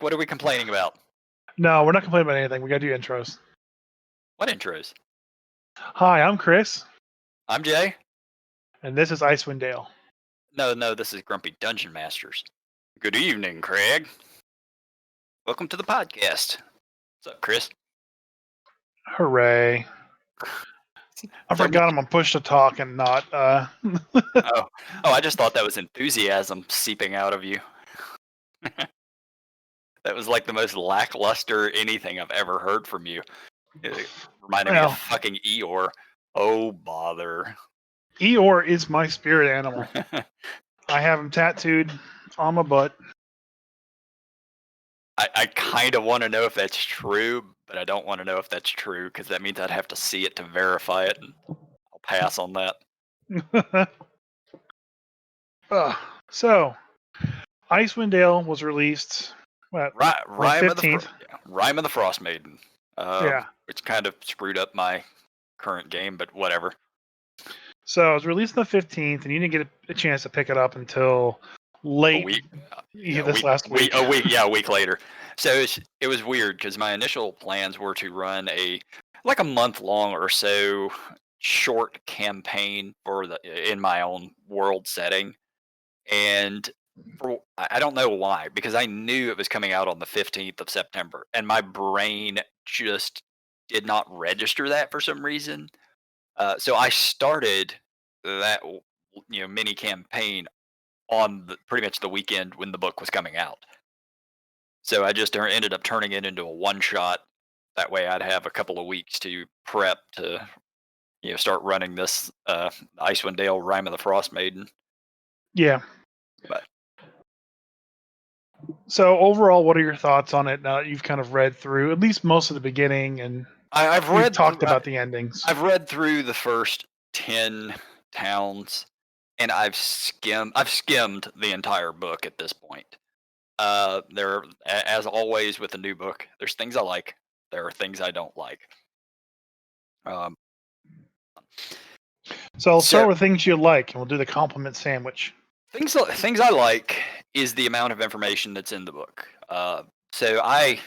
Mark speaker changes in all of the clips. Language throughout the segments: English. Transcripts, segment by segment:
Speaker 1: What are we complaining about?
Speaker 2: No, we're not complaining about anything. We got to do intros.
Speaker 1: What intros?
Speaker 2: Hi, I'm Chris,
Speaker 1: I'm Jay.
Speaker 2: and this is Icewind Dale.
Speaker 1: No, this is Grumpy Dungeon Masters. Good evening, Craig. Welcome to the podcast. What's up, Chris?
Speaker 2: Hooray. I forgot I'm on push to talk and not...
Speaker 1: Oh, I just thought that was enthusiasm seeping out of you. That was like the most lackluster anything I've ever heard from you. It reminded me of fucking Eeyore. Oh, bother.
Speaker 2: Eeyore is my spirit animal. I have him tattooed on my butt.
Speaker 1: I kind of want to know if that's true, but I don't want to know if that's true because that means I'd have to see it to verify it, and I'll pass on that.
Speaker 2: So, Icewind Dale was released
Speaker 1: Rime of the Frostmaiden. Which kind of screwed up my current game, but whatever.
Speaker 2: So it was released on the 15th, and you didn't get a chance to pick it up until late last week.
Speaker 1: A week later. So it was weird because my initial plans were to run a month long or so short campaign in my own world setting, and I don't know why, because I knew it was coming out on the 15th of September, and my brain just did not register that for some reason. So I started that mini campaign on pretty much the weekend when the book was coming out. So I just ended up turning it into a one-shot. That way I'd have a couple of weeks to prep to start running this Icewind Dale Rime of the Frostmaiden.
Speaker 2: Yeah.
Speaker 1: But
Speaker 2: so overall, what are your thoughts on it now that you've kind of read through at least most of the beginning, and we've talked about the endings?
Speaker 1: I've read through the first 10 towns, and I've skimmed the entire book at this point. There, as always with a new book, there's things I like. There are things I don't like.
Speaker 2: So I'll start with things you like, and we'll do the compliment sandwich.
Speaker 1: Things I like is the amount of information that's in the book. So I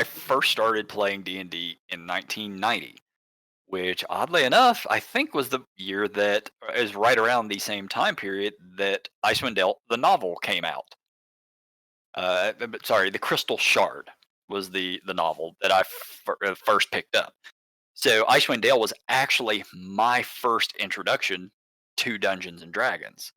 Speaker 1: first started playing D&D in 1990, which oddly enough, I think was the year that is right around the same time period that Icewind Dale, the novel, came out. The Crystal Shard was the novel that I first picked up. So Icewind Dale was actually my first introduction to Dungeons and Dragons.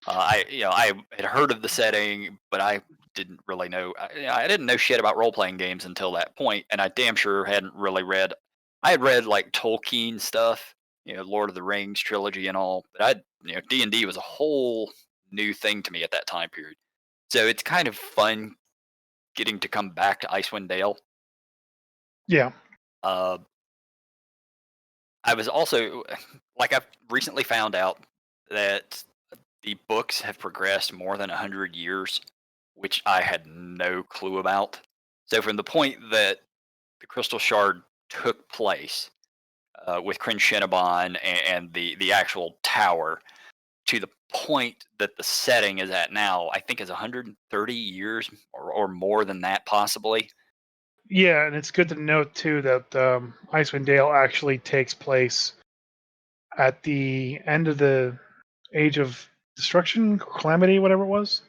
Speaker 1: I had heard of the setting, but I didn't really know. I didn't know shit about role-playing games until that point, and I damn sure hadn't really read. I had read like Tolkien stuff, Lord of the Rings trilogy and all, but D&D was a whole new thing to me at that time period. So it's kind of fun getting to come back to Icewind Dale.
Speaker 2: Yeah.
Speaker 1: I was also I've recently found out that the books have progressed more than 100 years, which I had no clue about. So from the point that the Crystal Shard took place with Kryn Shinabon and the actual tower, to the point that the setting is at now, I think is 130 years or more than that, possibly.
Speaker 2: Yeah, and it's good to note too that Icewind Dale actually takes place at the end of the Age of Destruction, Calamity, whatever it was.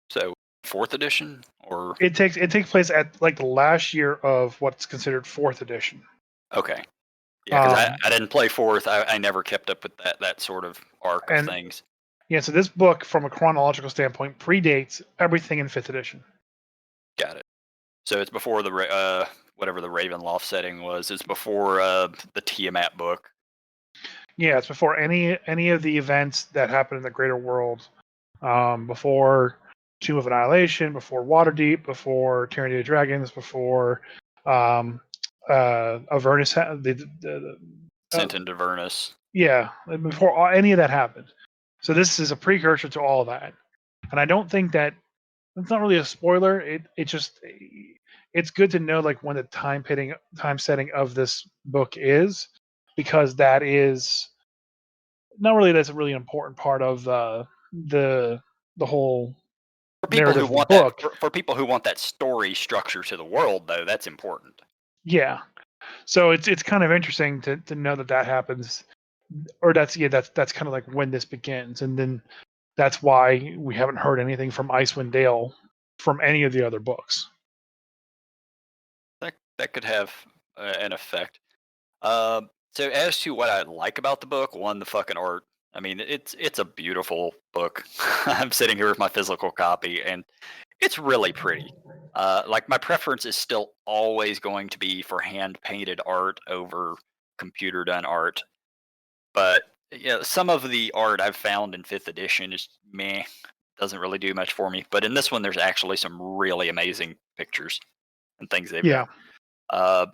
Speaker 1: So 4th edition, or
Speaker 2: it takes place at like the last year of what's considered 4th edition.
Speaker 1: Okay. Yeah, because I didn't play 4th. I never kept up with that sort of arc of things.
Speaker 2: Yeah, so this book, from a chronological standpoint, predates everything in 5th edition.
Speaker 1: Got it. So it's before the whatever the Ravenloft setting was. It's before the Tiamat book.
Speaker 2: Yeah, it's before any of the events that happen in the greater world. Before Tomb of Annihilation, before Waterdeep, before Tyranny of Dragons, before Avernus,
Speaker 1: Sent into Avernus.
Speaker 2: Yeah, before any of that happened. So this is a precursor to all of that. And I don't think that it's not really a spoiler. It's good to know like when the time setting of this book is, because that is not really, that's a really important part of the whole
Speaker 1: For people who
Speaker 2: narrative of the
Speaker 1: want that,
Speaker 2: book.
Speaker 1: for people who want that story structure to the world, though, that's important.
Speaker 2: Yeah. So it's kind of interesting to know that happens, or that's kind of like when this begins, and then that's why we haven't heard anything from Icewind Dale from any of the other books.
Speaker 1: That could have an effect. So as to what I like about the book, one, the fucking art. I mean, it's a beautiful book. I'm sitting here with my physical copy, and it's really pretty. Like my preference is still always going to be for hand painted art over computer done art. But yeah, some of the art I've found in fifth edition is meh, doesn't really do much for me. But in this one, there's actually some really amazing pictures and things they've done.
Speaker 2: Yeah.
Speaker 1: Uh,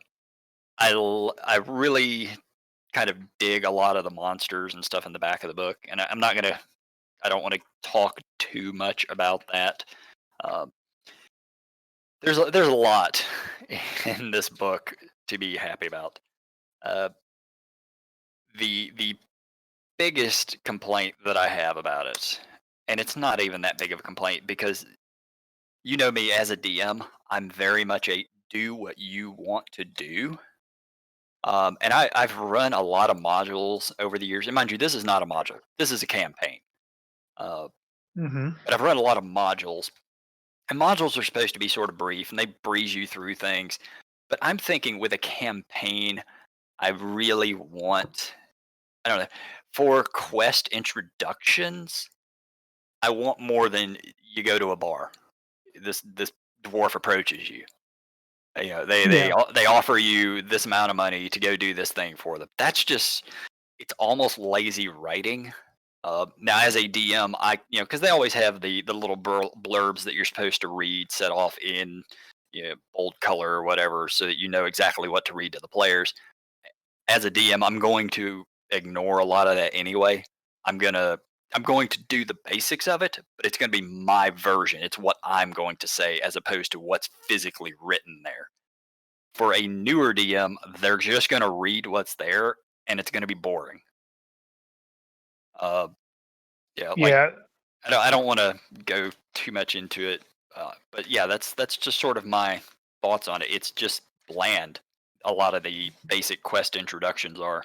Speaker 1: I really kind of dig a lot of the monsters and stuff in the back of the book, and I'm not gonna. I don't want to talk too much about that. Um, there's a lot in this book to be happy about. Uh, the biggest complaint that I have about it, and it's not even that big of a complaint because you know me as a DM, I'm very much a do what you want to do. And I've run a lot of modules over the years. And mind you, this is not a module. This is a campaign. Uh,
Speaker 2: Hmm.
Speaker 1: but I've run a lot of modules. And modules are supposed to be sort of brief and they breeze you through things. But I'm thinking with a campaign, I really want, I don't know, for quest introductions, I want more than you go to a bar. This dwarf approaches you. You know,
Speaker 2: Yeah.
Speaker 1: they offer you this amount of money to go do this thing for them. That's just it's almost lazy writing. Now, as a DM, because they always have the little blurbs that you're supposed to read set off in bold color or whatever, so that you know exactly what to read to the players. As a DM, I'm going to ignore a lot of that anyway. I'm gonna I'm going to do the basics of it, but it's going to be my version. It's what I'm going to say as opposed to what's physically written there. For a newer DM, they're just going to read what's there, and it's going to be boring. Uh, yeah, like
Speaker 2: Yeah.
Speaker 1: I don't want to go too much into it, but yeah, that's just sort of my thoughts on it. It's just bland. A lot of the basic quest introductions are.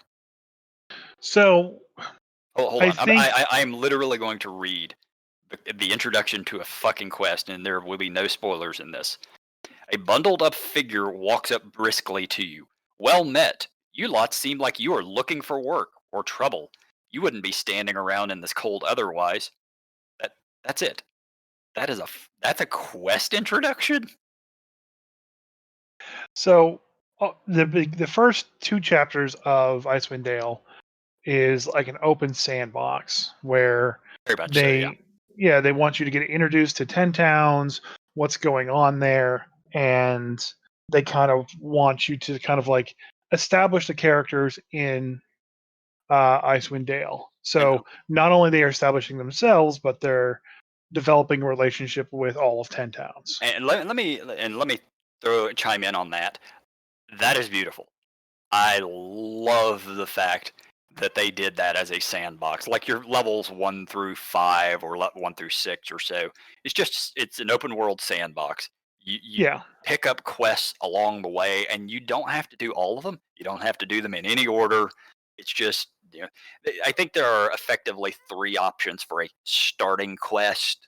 Speaker 2: So
Speaker 1: Hold
Speaker 2: I
Speaker 1: on,
Speaker 2: think
Speaker 1: I am literally going to read the introduction to a fucking quest, and there will be no spoilers in this. A bundled up figure walks up briskly to you. Well met. You lot seem like you are looking for work or trouble. You wouldn't be standing around in this cold otherwise. That's it. That's a quest introduction.
Speaker 2: so. The first two chapters of Icewind Dale is like an open sandbox where
Speaker 1: Very much so, yeah.
Speaker 2: they want you to get introduced to 10 towns, what's going on there, and they kind of want you to kind of like establish the characters in Icewind Dale.
Speaker 1: And
Speaker 2: So not only they are establishing themselves, but they're developing a relationship with all of 10 towns.
Speaker 1: and let me chime in on that. That is beautiful. I love the fact that they did that as a sandbox, like your levels 1 through 5 or 1 through 6 or so. It's an open world sandbox. You
Speaker 2: Yeah.
Speaker 1: pick up quests along the way, and you don't have to do all of them. You don't have to do them in any order. It's just I think there are effectively 3 options for a starting quest,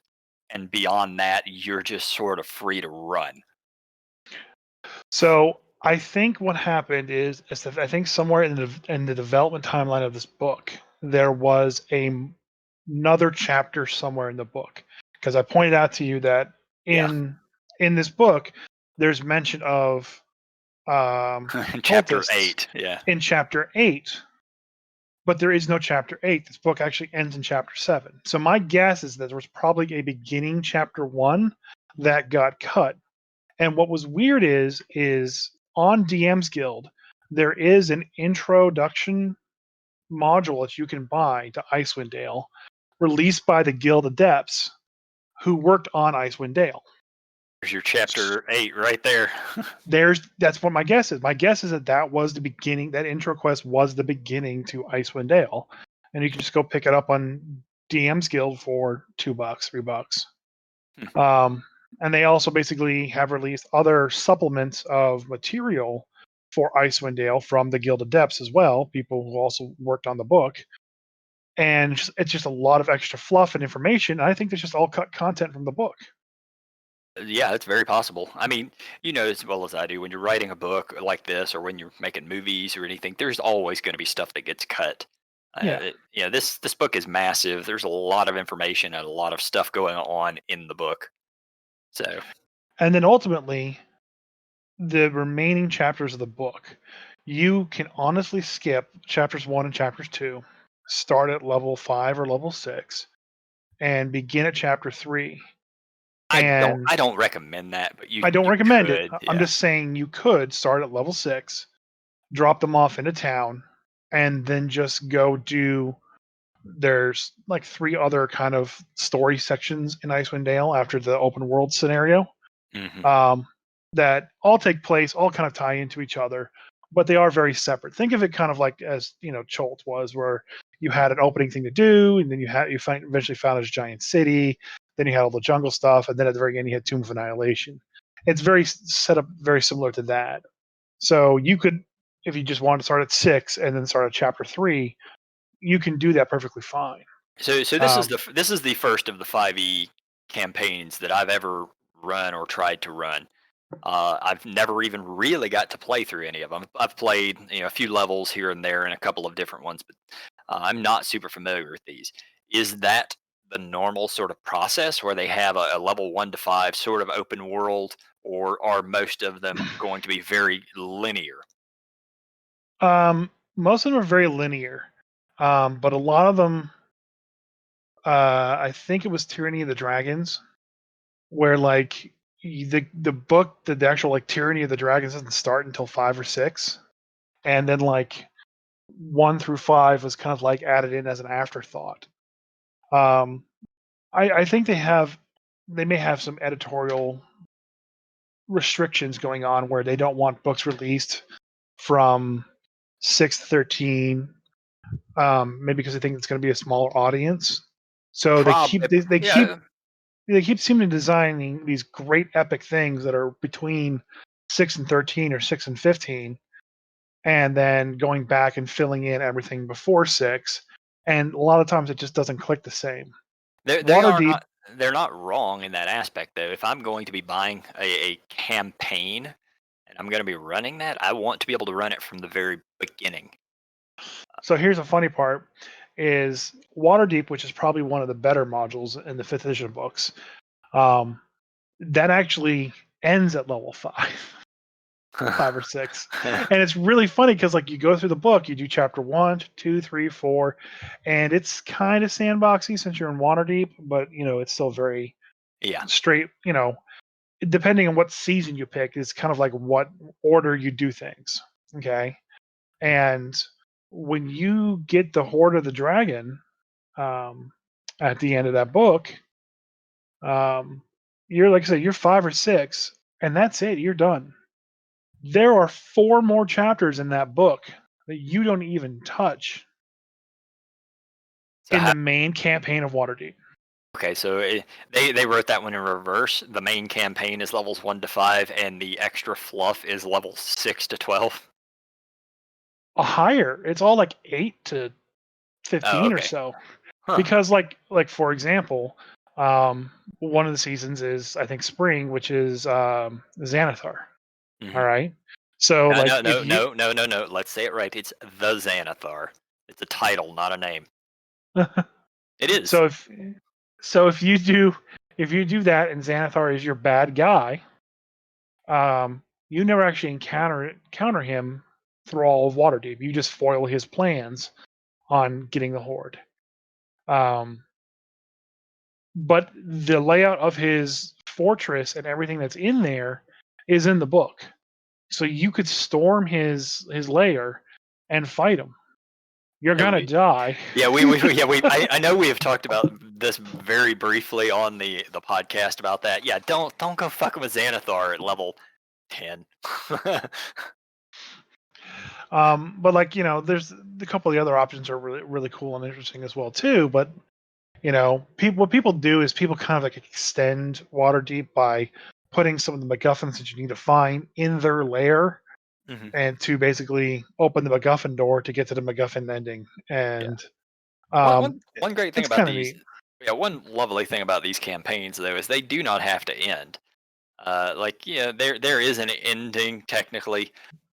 Speaker 1: and beyond that, you're just sort of free to run.
Speaker 2: So I think what happened is that I think somewhere in the development timeline of this book, there was another chapter somewhere in the book, because I pointed out to you that
Speaker 1: Yeah,
Speaker 2: in this book there's mention of
Speaker 1: in chapter
Speaker 2: cultists
Speaker 1: 8. Yeah.
Speaker 2: in chapter 8, but there is no chapter 8. This book actually ends in chapter 7. So my guess is that there was probably a beginning chapter 1 that got cut. And what was weird is on DM's Guild, there is an introduction module that you can buy to Icewind Dale, released by the Guild Adepts who worked on Icewind Dale.
Speaker 1: There's your chapter 8 right there.
Speaker 2: That's what my guess is. My guess is that was the beginning. That intro quest was the beginning to Icewind Dale, and you can just go pick it up on DM's Guild for $2, $3. And they also basically have released other supplements of material for Icewind Dale from the Guild of Depths as well, people who also worked on the book. And it's just a lot of extra fluff and information. I think it's just all cut content from the book.
Speaker 1: Yeah, it's very possible. I mean, you know as well as I do, when you're writing a book like this, or when you're making movies or anything, there's always going to be stuff that gets cut.
Speaker 2: Yeah.
Speaker 1: This book is massive. There's a lot of information and a lot of stuff going on in the book. So
Speaker 2: And then ultimately, the remaining chapters of the book, you can honestly skip chapters 1 and chapters 2, start at level 5 or level 6, and begin at chapter 3. And
Speaker 1: I don't recommend that, but
Speaker 2: I don't
Speaker 1: you
Speaker 2: recommend it.
Speaker 1: could,
Speaker 2: I'm
Speaker 1: yeah.
Speaker 2: just saying you could start at level 6, drop them off into town, and then just go do. There's like 3 other kind of story sections in Icewind Dale after the open world scenario.
Speaker 1: Hmm.
Speaker 2: That all take place, all kind of tie into each other, but they are very separate. Think of it kind of like as Cholt was, where you had an opening thing to do, and then eventually found this giant city, then you had all the jungle stuff, and then at the very end you had Tomb of Annihilation. It's very set up very similar to that. So you could, if you just wanted to start at 6 and then start at chapter 3, you can do that perfectly fine.
Speaker 1: So
Speaker 2: Um,
Speaker 1: this is the first of the 5e campaigns that I've ever run or tried to run. I've never even really got to play through any of them. I've played a few levels here and there and a couple of different ones, but I'm not super familiar with these. Is that the normal sort of process where they have a level 1 to 5 sort of open world, or are most of them going to be very linear?
Speaker 2: Most of them are very linear, but a lot of them, I think it was Tyranny of the Dragons, where like the book, the actual like Tyranny of the Dragons doesn't start until 5 or 6, and then like 1 through 5 was kind of like added in as an afterthought. Um, I think they may have some editorial restrictions going on where they don't want books released from 6 to 13, maybe because they think it's going to be a smaller audience. So
Speaker 1: Yeah.
Speaker 2: they keep seeming to designing these great epic things that are between 6 and 13 or 6 and 15, and then going back and filling in everything before 6. And a lot of times it just doesn't click the same.
Speaker 1: They are
Speaker 2: Waterdeep,
Speaker 1: not, they're not wrong in that aspect though. If I'm going to be buying a campaign and I'm going to be running that, I want to be able to run it from the very beginning.
Speaker 2: so here's the funny part is Waterdeep, which is probably one of the better modules in the 5th edition books, um, that actually ends at level 5. 5 or 6. And it's really funny because like you go through the book, you do chapter 1, 2, 3, 4, and it's kind of sandboxy since you're in Waterdeep, but it's still very
Speaker 1: Yeah.
Speaker 2: straight. Depending on what season you pick, is kind of like what order you do things. Okay, and when you get the Horde of the Dragon, um, at the end of that book, um, you're like I said, you're 5 or 6, and that's it. You're done. There are 4 more chapters in that book that you don't even touch
Speaker 1: So
Speaker 2: in
Speaker 1: how,
Speaker 2: the main campaign of Waterdeep.
Speaker 1: okay, so they wrote that one in reverse. The main campaign is levels 1 to 5, and the extra fluff is level 6 to 12.
Speaker 2: A higher, it's all like 8 to
Speaker 1: Oh,
Speaker 2: 15 or
Speaker 1: okay.
Speaker 2: so.
Speaker 1: Huh.
Speaker 2: Because like for example, one of the seasons is I think spring, which is Xanathar. All
Speaker 1: Hmm.
Speaker 2: right. So
Speaker 1: No,
Speaker 2: like
Speaker 1: no,
Speaker 2: if
Speaker 1: no,
Speaker 2: you
Speaker 1: no, no, no, no. Let's say it right. It's the Xanathar. It's a title, not a name. It is.
Speaker 2: so if you do that and Xanathar is your bad guy, you never actually encounter him through all of Waterdeep. You just foil his plans on getting the Horde. Um, but the layout of his fortress and everything that's in there is in the book, so you could storm his lair and fight him. You're
Speaker 1: Yeah,
Speaker 2: gonna die.
Speaker 1: I know we have talked about this very briefly on the podcast about that. Yeah, don't go fucking with Xanathar at level 10.
Speaker 2: But like there's a couple of the other options are really really cool and interesting as well too. But what people do is people kind of like extend Waterdeep by putting some of the MacGuffins that you need to find in their lair,
Speaker 1: Hmm.
Speaker 2: and to basically open the MacGuffin door to get to the MacGuffin ending.
Speaker 1: Yeah.
Speaker 2: And
Speaker 1: One great thing
Speaker 2: it's
Speaker 1: about
Speaker 2: kind of
Speaker 1: these,
Speaker 2: neat.
Speaker 1: yeah, one lovely thing about these campaigns though is they do not have to end. Like yeah, there is an ending technically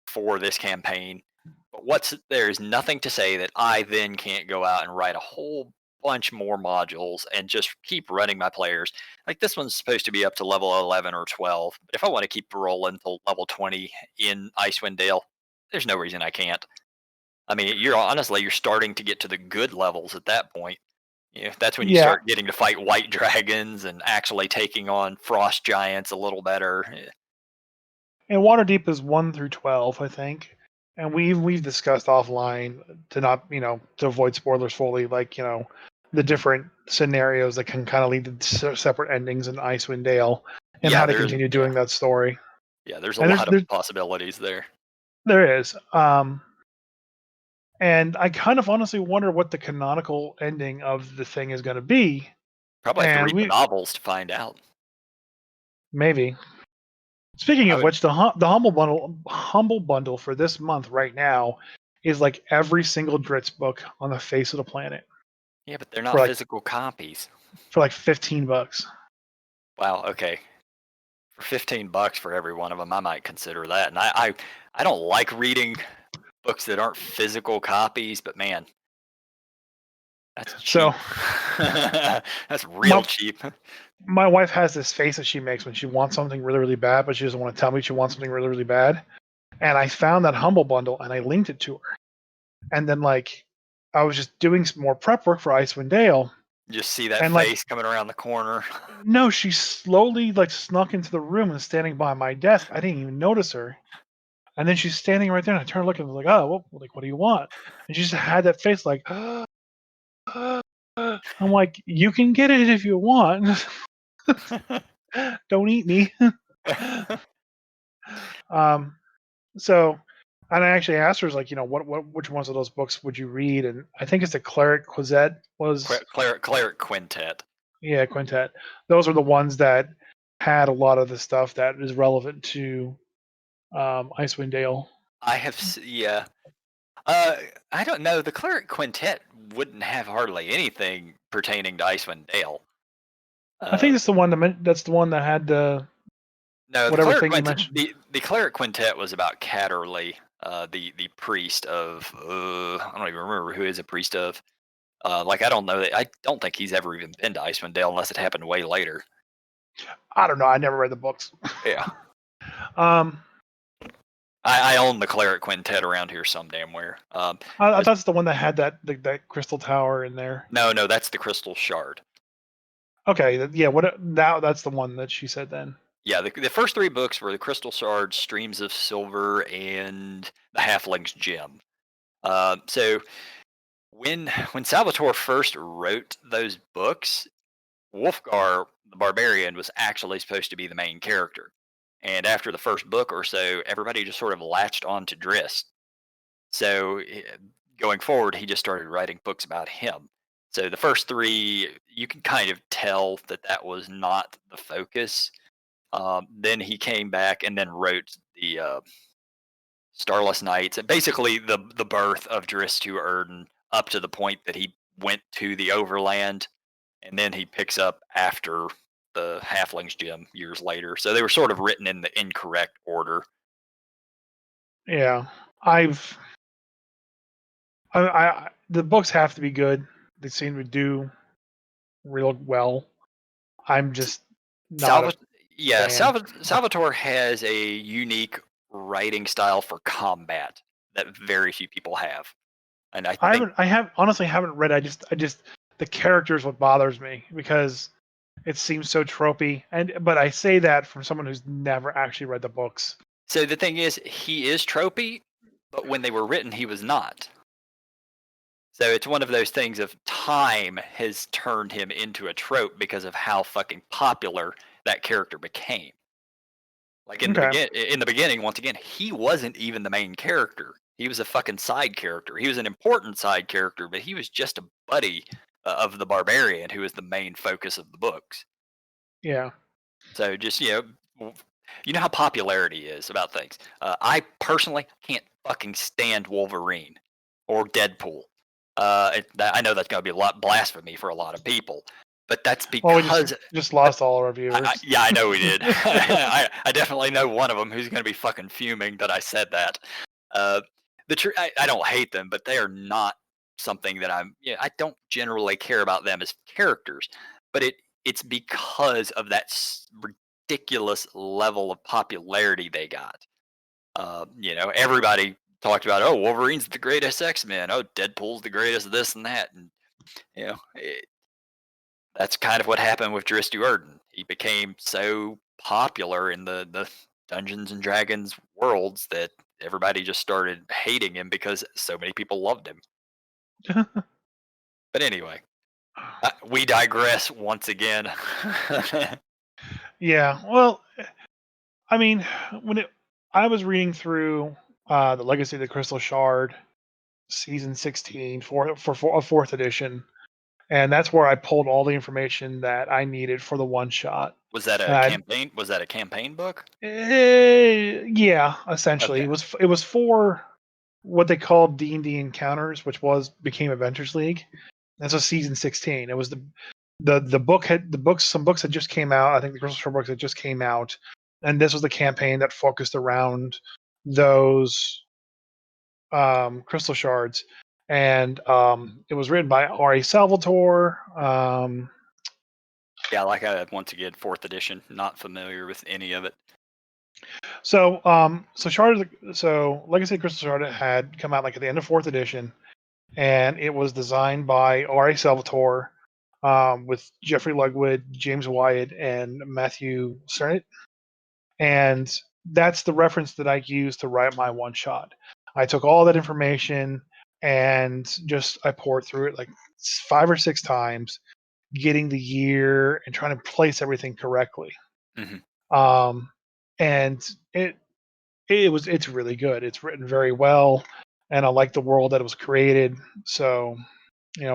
Speaker 1: for this campaign, but there's nothing to say that I then can't go out and write a whole bunch more modules and just keep running my players. Like this one's supposed to be up to level 11 or 12, but if I want to keep rolling till level 20 in Icewind Dale, there's no reason I can't. I mean, you're starting to get to the good levels at that point. Yeah, that's when you
Speaker 2: Yeah,
Speaker 1: start getting to fight white dragons and actually taking on frost giants a little better.
Speaker 2: and Waterdeep is 1 through 12, I think. And we've discussed offline to not to avoid spoilers fully, like the different scenarios that can kind of lead to separate endings in Icewind Dale, and how
Speaker 1: Yeah,
Speaker 2: to continue doing that story.
Speaker 1: there's a
Speaker 2: And
Speaker 1: lot of possibilities there.
Speaker 2: there is. And I kind of honestly wonder what the canonical ending of the thing is going to be.
Speaker 1: Probably have to
Speaker 2: And
Speaker 1: read the novels to find out.
Speaker 2: maybe. Speaking
Speaker 1: I
Speaker 2: of
Speaker 1: would,
Speaker 2: which, the humble bundle for this month right now is like every single Dritz book on the face of the planet
Speaker 1: yeah, but they're
Speaker 2: for
Speaker 1: not
Speaker 2: like
Speaker 1: physical copies.
Speaker 2: $15.
Speaker 1: Wow, okay. For $15 for every one of them, I might consider that. And I don't like reading books that aren't physical copies, but man, that's
Speaker 2: So
Speaker 1: cheap. That's real
Speaker 2: my
Speaker 1: cheap.
Speaker 2: my wife has this face that she makes when she wants something really really bad, but she doesn't want to tell me she wants something really really bad. And I found that humble bundle and I linked it to her. And then like I was just doing some more prep work for Icewind Dale,
Speaker 1: Just see that
Speaker 2: and like
Speaker 1: face coming around the corner.
Speaker 2: no, she slowly like snuck into the room and standing by my desk. I didn't even notice her. And then she's standing right there, and I turned to look and was like, "Oh, well, like, what do you want?" And she just had that face, like, I'm like, "You can get it if you want. Don't eat me." um, so, and I actually asked her, like, which ones of those books would you read? And I think it's the Cleric Quintet was,
Speaker 1: Cleric Quintet.
Speaker 2: yeah, Quintet. Those are the ones that had a lot of the stuff that is relevant to Icewind Dale.
Speaker 1: Yeah. I don't know. The Cleric Quintet wouldn't have hardly anything pertaining to Icewind Dale.
Speaker 2: I think
Speaker 1: Uh,
Speaker 2: it's the one that's the one that had the
Speaker 1: no,
Speaker 2: whatever thing you mentioned.
Speaker 1: the Cleric Quintet was about Catterley, the priest of. I don't even remember who he's a priest of. Like I don't know. I don't think he's ever even been to Icewind Dale unless it happened way later.
Speaker 2: I don't know. I never read the books.
Speaker 1: Yeah.
Speaker 2: um,
Speaker 1: I own the Cleric Quintet around here some damn where.
Speaker 2: I thought it's the one that had that crystal tower in there.
Speaker 1: No, that's the Crystal Shard.
Speaker 2: Okay, yeah. What now? That's the one that she said then.
Speaker 1: Yeah, the first three books were the Crystal Shard, Streams of Silver, and the Halfling's Gem. So when Salvatore first wrote those books, Wolfgar the Barbarian was actually supposed to be the main character. And after the first book or so, everybody just sort of latched on to Driss. So going forward, he just started writing books about him. So the first three, you can kind of tell that that was not the focus. Then he came back and then wrote the Starless Nights, and basically the birth of Driss to Erden up to the point that he went to the Overland, and then he picks up after the Halfling's Gem years later. So they were sort of written in the incorrect order.
Speaker 2: Yeah, the books have to be good. They seem to do real well. I'm just not a
Speaker 1: Salvat- yeah,
Speaker 2: fan.
Speaker 1: Salvatore has a unique writing style for combat that very few people have, and I think
Speaker 2: I have honestly haven't read. I just the characters what bothers me because it seems so tropey. But I say that from someone who's never actually read the books.
Speaker 1: so. The thing is, he is tropey, but when they were written, he was not. So it's one of those things of time has turned him into a trope because of how fucking popular that character became. Like
Speaker 2: Okay.
Speaker 1: in the beginning, once again, he wasn't even the main character. He was a fucking side character. He was an important side character, but he was just a buddy of the barbarian, who is the main focus of the books.
Speaker 2: Yeah.
Speaker 1: So just you know how popularity is about things. I personally can't fucking stand Wolverine or Deadpool. I know that's going to be a lot blasphemy for a lot of people, but that's
Speaker 2: Well, we
Speaker 1: because
Speaker 2: just lost all our viewers.
Speaker 1: yeah, I know we did. I definitely know one of them who's going to be fucking fuming that I said that. Uh, I don't hate them, but they are not something that I don't generally care about them as characters, but it's because of that ridiculous level of popularity they got. Everybody talked about, oh, Wolverine's the greatest X-Men, oh, Deadpool's the greatest this and that, and you know, that's kind of what happened with Dris Duerden. He became so popular in the Dungeons and Dragons worlds that everybody just started hating him because so many people loved him. But anyway, we digress once again.
Speaker 2: Yeah. Well, I mean, I was reading through the Legacy of the Crystal Shard, season 16 for a fourth edition, and that's where I pulled all the information that I needed for the one shot.
Speaker 1: Was that a
Speaker 2: And
Speaker 1: campaign? Was that a campaign book?
Speaker 2: yeah, essentially,
Speaker 1: Okay.
Speaker 2: it was for what they called D&D Encounters, which became Adventures League. That's a season 16. It was the book had the books some books had just came out. I think the Crystal Shard books had just came out, and this was the campaign that focused around those crystal shards. And it was written by R.A. Salvatore.
Speaker 1: Yeah, like once again, fourth edition. Not familiar with any of it.
Speaker 2: So Legacy of Crystal Shard had come out like at the end of fourth edition, and it was designed by R.A. Salvatore, with Jeffrey Lugwood, James Wyatt, and Matthew Cernit. And that's the reference that I used to write my one shot. I took all that information and I poured through it like 5 or 6 times, getting the year and trying to place everything correctly.
Speaker 1: Mm-hmm.
Speaker 2: And it's really good. It's written very well, and I like the world that it was created. So,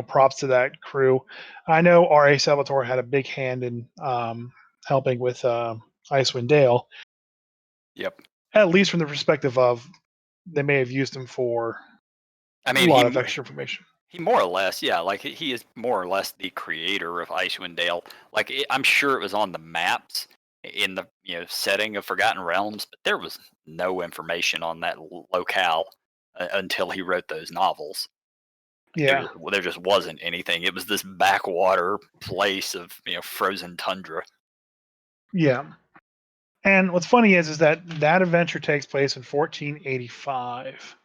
Speaker 2: props to that crew. I know R.A. Salvatore had a big hand in helping with Icewind Dale.
Speaker 1: Yep.
Speaker 2: At least from the perspective of they may have used him for
Speaker 1: I
Speaker 2: a
Speaker 1: mean,
Speaker 2: lot of extra information.
Speaker 1: he more or less, yeah, like he is more or less the creator of Icewind Dale. Like I'm sure it was on the maps in the setting of Forgotten Realms, but there was no information on that locale until he wrote those novels.
Speaker 2: Yeah.
Speaker 1: There just wasn't anything. It was this backwater place of frozen tundra.
Speaker 2: Yeah. And what's funny is that adventure takes place in 1485.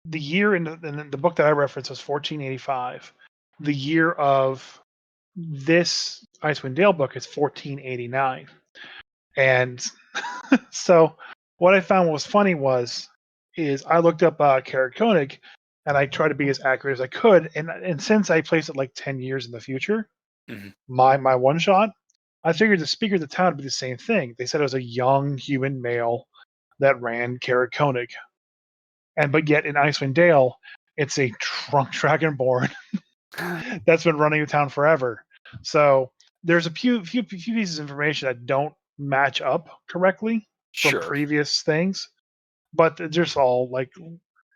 Speaker 2: The year in the book that I referenced was 1485. The year of this Icewind Dale book is 1489. And so what I found was funny is I looked up Cleric Koenig, and I tried to be as accurate as I could. And since I placed it like 10 years in the future,
Speaker 1: Mm-hmm.
Speaker 2: my one shot, I figured the speaker of the town would be the same thing. They said it was a young human male that ran Cleric Koenig. But yet in Icewind Dale, it's a drunk dragonborn that's been running the town forever. So there's a few pieces of information that don't match up correctly from
Speaker 1: Sure.
Speaker 2: previous things, but they're just all like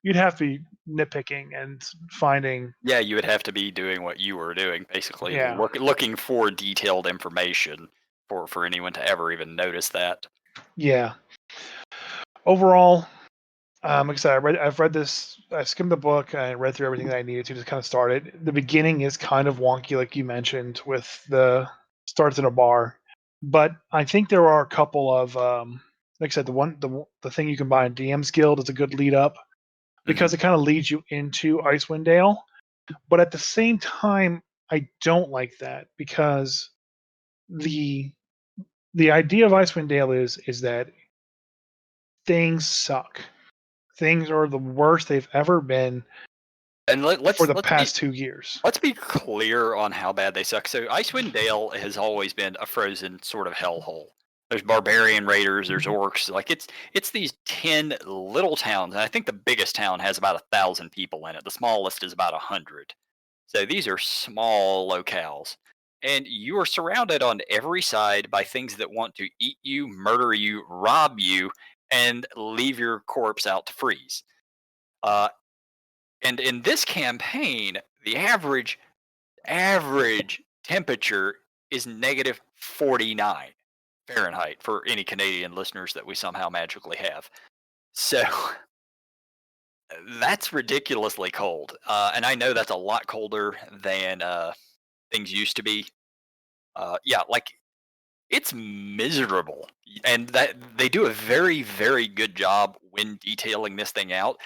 Speaker 2: you'd have to be nitpicking and finding.
Speaker 1: Yeah, you would have to be doing what you were doing, basically,
Speaker 2: Yeah.
Speaker 1: looking for detailed information for anyone to ever even notice that.
Speaker 2: Yeah. Overall, like I said, I've read this. I skimmed the book. I read through everything that I needed to just kind of start it. The beginning is kind of wonky, like you mentioned, with the starts in a bar. But I think there are a couple of, like I said, the thing you can buy in DM's Guild is a good lead up because it kind of leads you into Icewind Dale. But at the same time, I don't like that because the idea of Icewind Dale is that things suck. Things are the worst they've ever been
Speaker 1: And
Speaker 2: for the past 2 years.
Speaker 1: Let's be clear on how bad they suck. So Icewind Dale has always been a frozen sort of hellhole. There's barbarian raiders, there's orcs. Like it's these 10 little towns, and I think the biggest town has about 1,000 people in it. The smallest is about 100. So these are small locales. And you are surrounded on every side by things that want to eat you, murder you, rob you, and leave your corpse out to freeze. Uh, and in this campaign, the average temperature is negative 49 Fahrenheit for any Canadian listeners that we somehow magically have. So that's ridiculously cold. And I know that's a lot colder than things used to be. Yeah, like it's miserable. And that they do a very, very good job when detailing this thing out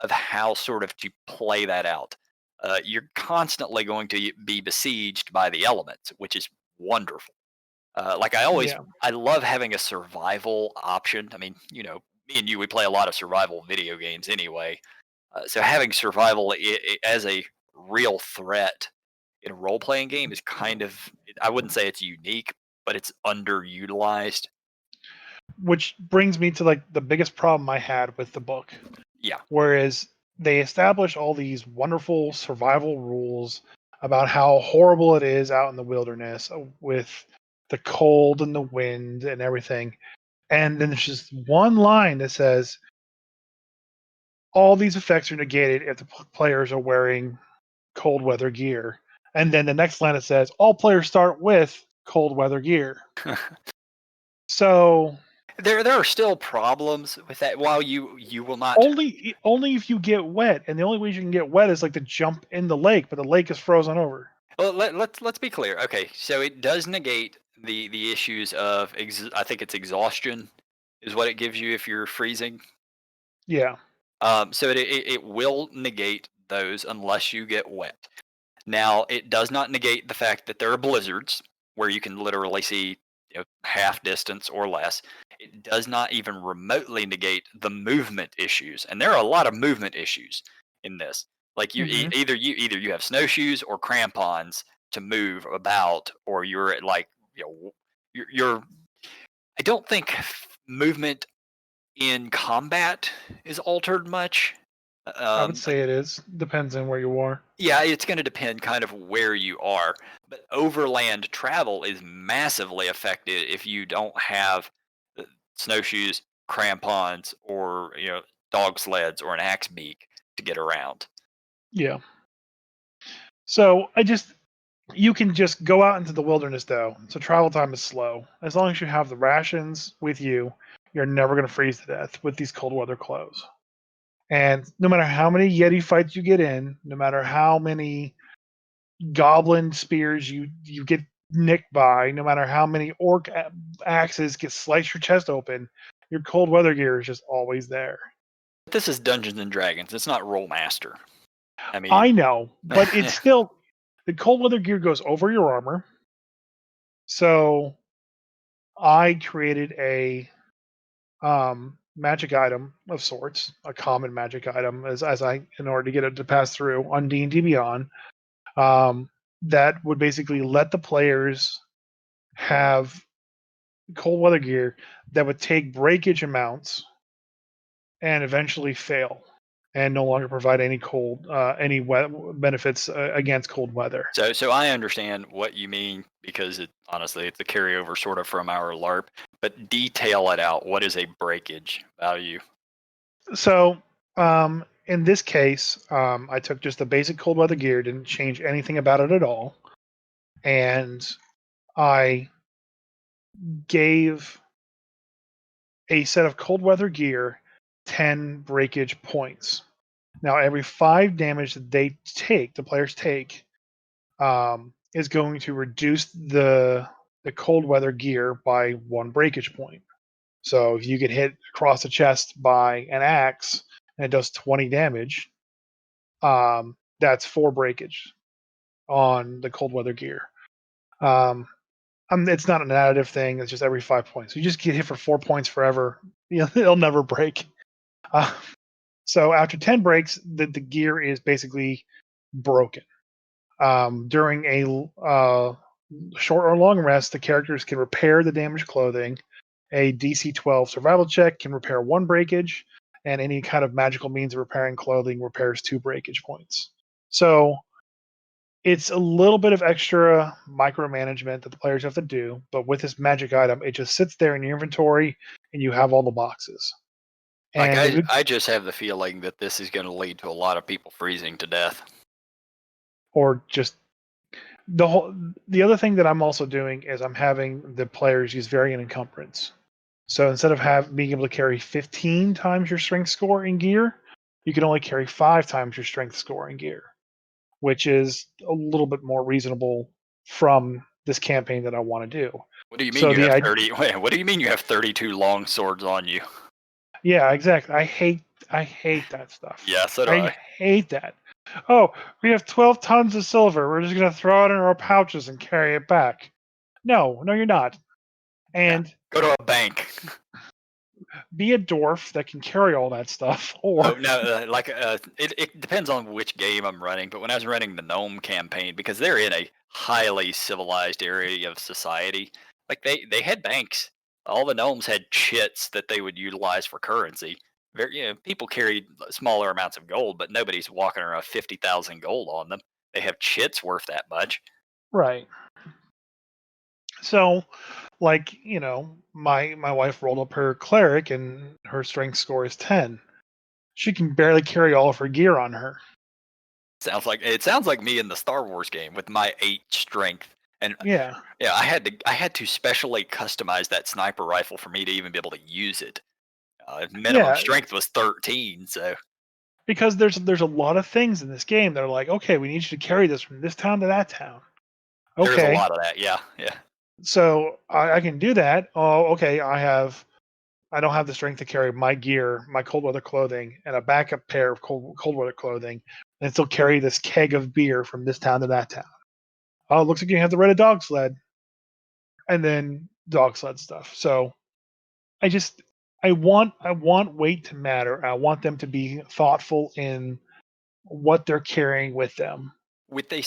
Speaker 1: of how sort of to play that out. You're constantly going to be besieged by the elements, which is wonderful. Like
Speaker 2: Yeah.
Speaker 1: I love having a survival option. I mean, me and you, we play a lot of survival video games anyway. So having survival as a real threat in a role playing game is kind of, I wouldn't say it's unique, but it's underutilized.
Speaker 2: Which brings me to like the biggest problem I had with the book.
Speaker 1: Yeah.
Speaker 2: Whereas they establish all these wonderful survival rules about how horrible it is out in the wilderness with the cold and the wind and everything. And then there's just one line that says all these effects are negated if the players are wearing cold weather gear. And then the next line it says all players start with cold weather gear. So
Speaker 1: There are still problems with that. While you will not.
Speaker 2: only if you get wet, and the only way you can get wet is like to jump in the lake, but the lake is frozen over.
Speaker 1: Well, let's be clear. Okay, so it does negate the issues of I think it's exhaustion is what it gives you if you're freezing.
Speaker 2: Yeah.
Speaker 1: So it will negate those unless you get wet. Now, it does not negate the fact that there are blizzards where you can literally see half distance or less. It does not even remotely negate the movement issues, and there are a lot of movement issues in this. Like
Speaker 2: Hmm.
Speaker 1: either you have snowshoes or crampons to move about, or you're at like you're. I don't think movement in combat is altered much.
Speaker 2: I would
Speaker 1: Like
Speaker 2: say it is. Depends on where you are.
Speaker 1: yeah, it's going to depend kind of where you are, but overland travel is massively affected if you don't have snowshoes, crampons, or dog sleds or an axe beak to get around.
Speaker 2: Yeah. So you can just go out into the wilderness though. So travel time is slow. As long as you have the rations with you, you're never going to freeze to death with these cold weather clothes. And no matter how many Yeti fights you get in, no matter how many goblin spears you get nicked by, no matter how many orc axes get slice your chest open, your cold weather gear is just always there.
Speaker 1: But this is Dungeons and Dragons. It's not Rollmaster. I mean,
Speaker 2: I know, but it's still the cold weather gear goes over your armor. So I created a magic item of sorts, a common magic item, as I in order to get it to pass through on D&D Beyond. Um, that would basically let the players have cold weather gear that would take breakage amounts and eventually fail and no longer provide any benefits against cold weather.
Speaker 1: so I understand what you mean because honestly it's a carryover sort of from our LARP, but detail it out. What is a breakage value?
Speaker 2: So in this case, I took just the basic cold weather gear, didn't change anything about it at all, and I gave a set of cold weather gear 10 breakage points. Now, every 5 damage that the players take, is going to reduce the cold weather gear by 1 breakage point. So if you get hit across the chest by an axe and it does 20 damage, that's 4 breakage on the cold weather gear. It's not an additive thing. It's just every 5 points. You just get hit for 4 points forever. It'll never break. Uh, so after 10 breaks, the gear is basically broken. During a short or long rest, the characters can repair the damaged clothing. A DC 12 survival check can repair 1 breakage, and any kind of magical means of repairing clothing repairs 2 breakage points. So It's a little bit of extra micromanagement that the players have to do, but with this magic item, it just sits there in your inventory and you have all the boxes.
Speaker 1: Like
Speaker 2: And
Speaker 1: I just have the feeling that this is going to lead to a lot of people freezing to death.
Speaker 2: or just the other thing that I'm also doing is I'm having the players use variant encumbrance. So instead of being able to carry 15 times your strength score in gear, you can only carry 5 times your strength score in gear, which is a little bit more reasonable from this campaign that I want to do.
Speaker 1: What do you mean
Speaker 2: So
Speaker 1: you have 30? Wait, what do you mean you have 32 long swords on you?
Speaker 2: yeah, exactly. I hate that stuff.
Speaker 1: Yeah, so do
Speaker 2: I
Speaker 1: I.
Speaker 2: hate that. Oh, we have 12 tons of silver. We're just gonna throw it in our pouches and carry it back. No, no, you're not.
Speaker 1: Yeah.
Speaker 2: And
Speaker 1: Go to a bank.
Speaker 2: be a dwarf that can carry all that stuff,
Speaker 1: Oh
Speaker 2: or
Speaker 1: no, it depends on which game I'm running. But when I was running the gnome campaign, because they're in a highly civilized area of society, like they had banks. All the gnomes had chits that they would utilize for currency. People carried smaller amounts of gold, but nobody's walking around 50,000 gold on them. They have chits worth that much.
Speaker 2: right. So, like my wife rolled up her cleric, and her strength score is 10. She can barely carry all of her gear on her.
Speaker 1: It sounds like me in the Star Wars game with my 8 strength. And
Speaker 2: Yeah,
Speaker 1: yeah, I had to specially customize that sniper rifle for me to even be able to use it. Minimum
Speaker 2: yeah,
Speaker 1: strength was 13, so
Speaker 2: because there's a lot of things in this game that are like, okay, we need you to carry this from this town to that town.
Speaker 1: there's a
Speaker 2: Okay,
Speaker 1: lot of that. Yeah, yeah.
Speaker 2: so I can do that. Oh, okay, I don't have the strength to carry my gear, my cold weather clothing, and a backup pair of cold weather clothing, and still carry this keg of beer from this town to that town. Oh, it looks like you have to rent a dog sled, and then dog sled stuff. So I just I want weight to matter. I want them to be thoughtful in what they're carrying with them.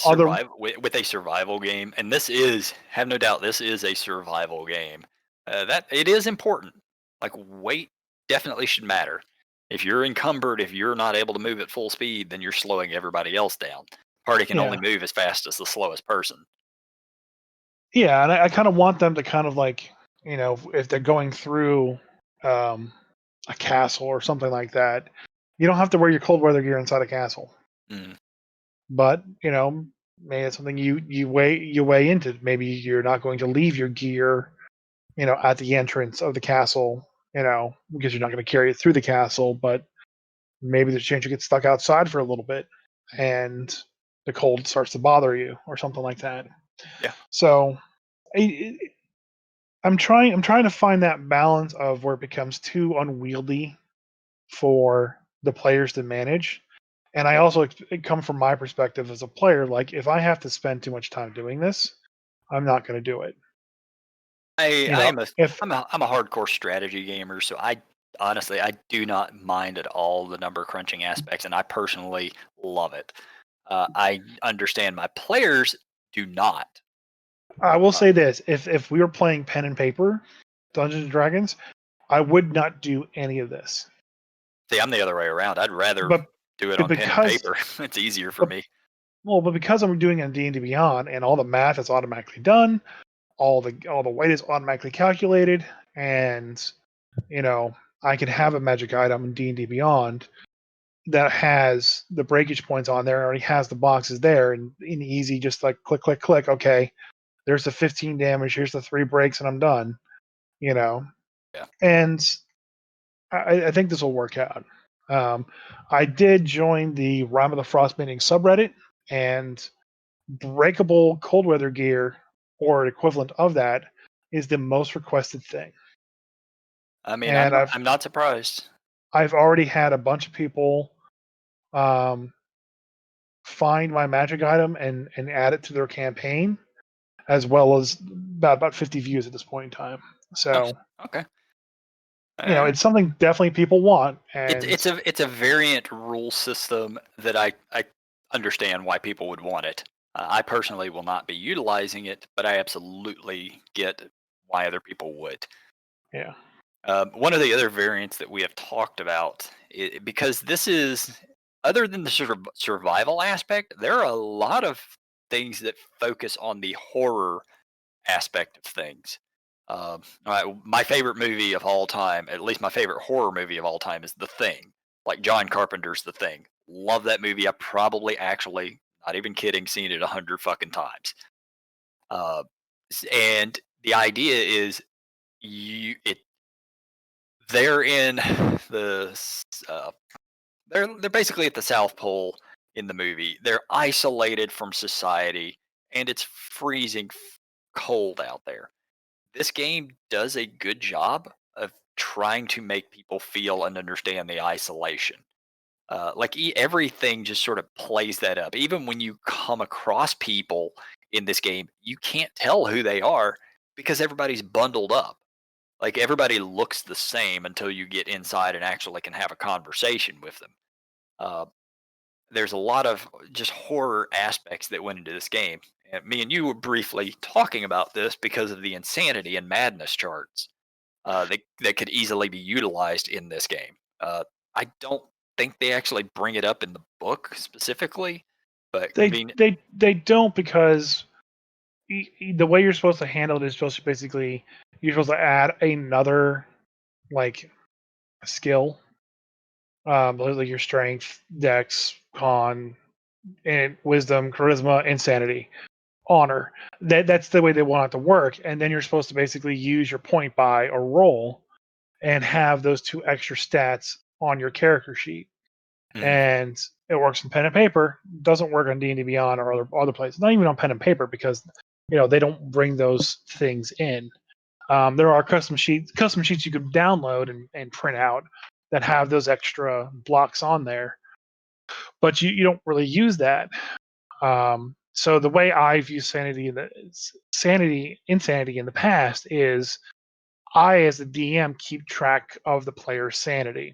Speaker 2: Other
Speaker 1: With a survival game, and this is have no doubt this is a survival game. That it is important. Like weight definitely should matter. If you're encumbered, if you're not able to move at full speed, then you're slowing everybody else down. Party can only
Speaker 2: yeah.
Speaker 1: move as fast as the slowest person.
Speaker 2: Yeah, and I kind of want them to kind of like, if they're going through um, a castle or something like that, you don't have to wear your cold weather gear inside a castle.
Speaker 1: Mm.
Speaker 2: But maybe it's something you weigh into. Maybe you're not going to leave your gear, at the entrance of the castle, because you're not going to carry it through the castle. But maybe there's a chance you get stuck outside for a little bit, and the cold starts to bother you, or something like that.
Speaker 1: Yeah.
Speaker 2: So I, I'm trying to find that balance of where it becomes too unwieldy for the players to manage. And I also it come from my perspective as a player. Like, if I have to spend too much time doing this, I'm not going to do it.
Speaker 1: I
Speaker 2: You
Speaker 1: I
Speaker 2: know,
Speaker 1: am a
Speaker 2: if
Speaker 1: I'm a hardcore strategy gamer, so I honestly I do not mind at all the number crunching aspects, and I personally love it. I understand my players do not.
Speaker 2: I will
Speaker 1: Uh,
Speaker 2: say this, if we were playing pen and paper, Dungeons and Dragons, I would not do any of this.
Speaker 1: See, I'm the other way around. I'd rather
Speaker 2: But
Speaker 1: do it
Speaker 2: but
Speaker 1: on pen and
Speaker 2: because
Speaker 1: paper. It's easier for
Speaker 2: but,
Speaker 1: me.
Speaker 2: but because I'm doing it in D&D Beyond, and all the math is automatically done, all the weight is automatically calculated, and you know I can have a magic item in D&D Beyond that has the breakage points on there, already has the boxes there, and in easy, just like click, click, click. Okay, there's the 15 damage. Here's the 3 breaks, and I'm done. You know,
Speaker 1: Yeah.
Speaker 2: and I think this will work out. Um, I did join the Rime of the Frostmaiden subreddit, and breakable cold weather gear or equivalent of that is the most requested thing.
Speaker 1: I mean,
Speaker 2: And
Speaker 1: I'm not surprised.
Speaker 2: I've already had a bunch of people um, find my magic item and add it to their campaign, as well as about 50 views at this point in time.
Speaker 1: Nice.
Speaker 2: So
Speaker 1: Okay. All right.
Speaker 2: it's something definitely people want,
Speaker 1: It's
Speaker 2: and
Speaker 1: it's a it's a variant rule system that I understand why people would want it. I personally will not be utilizing it, but I absolutely get why other people would.
Speaker 2: yeah,
Speaker 1: One of the other variants that we have talked about, because this is other than the survival aspect, there are a lot of things that focus on the horror aspect of things. My favorite movie of all time, at least my favorite horror movie of all time, is The Thing. Like John Carpenter's The Thing. Love that movie. I probably actually, not even kidding, seen it 100 fucking times. Uh, and the idea is it they're in the uh, they're basically at the South Pole in the movie. They're isolated from society, and it's freezing cold out there. This game does a good job of trying to make people feel and understand the isolation. Everything just sort of plays that up. Even when you come across people in this game, you can't tell who they are because everybody's bundled up. Like everybody looks the same until you get inside and actually can have a conversation with them. Uh, there's a lot of just horror aspects that went into this game. And me and you were briefly talking about this because of the insanity and madness charts that could easily be utilized in this game. I don't think they actually bring it up in the book specifically, but
Speaker 2: They don't, because the way you're supposed to handle it is supposed to basically, you're supposed to add another like skill, like your strength, dex, con, and wisdom, charisma, insanity, honor. That's the way they want it to work. And then you're supposed to basically use your point buy or roll and have those two extra stats on your character sheet. And it works in pen and paper. Doesn't work on D&D Beyond or other places. Not even on pen and paper, because they don't bring those things in. There are custom sheets you could download and print out that have those extra blocks on there, but you don't really use that. So the way I've used insanity in the past is, I, as the DM, keep track of the player's sanity.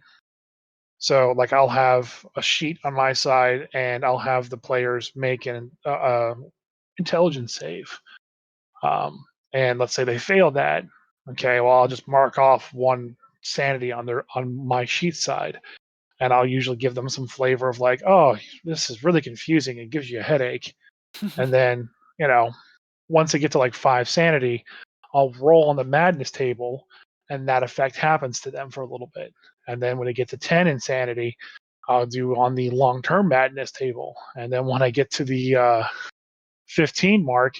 Speaker 2: So, like, I'll have a sheet on my side, and I'll have the players make an intelligence save. And let's say they failed that. Okay, well, I'll just mark off one sanity on my sheet side, and I'll usually give them some flavor of like, oh, this is really confusing. It gives you a headache. And then, once they get to like 5 sanity, I'll roll on the madness table, and that effect happens to them for a little bit. And then when they get to 10 insanity, I'll do on the long-term madness table. And then when I get to the 15 mark,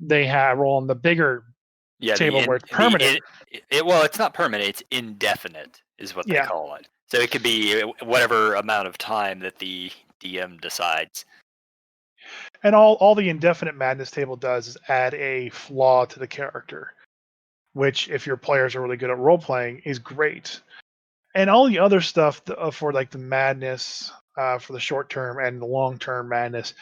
Speaker 2: they roll on the bigger table where it's permanent.
Speaker 1: Well, it's not permanent. It's indefinite, is what they call it. So it could be whatever amount of time that the DM decides.
Speaker 2: And all the indefinite madness table does is add a flaw to the character, which, if your players are really good at role playing, is great. And all the other stuff for like the madness, for the short term and the long term madness,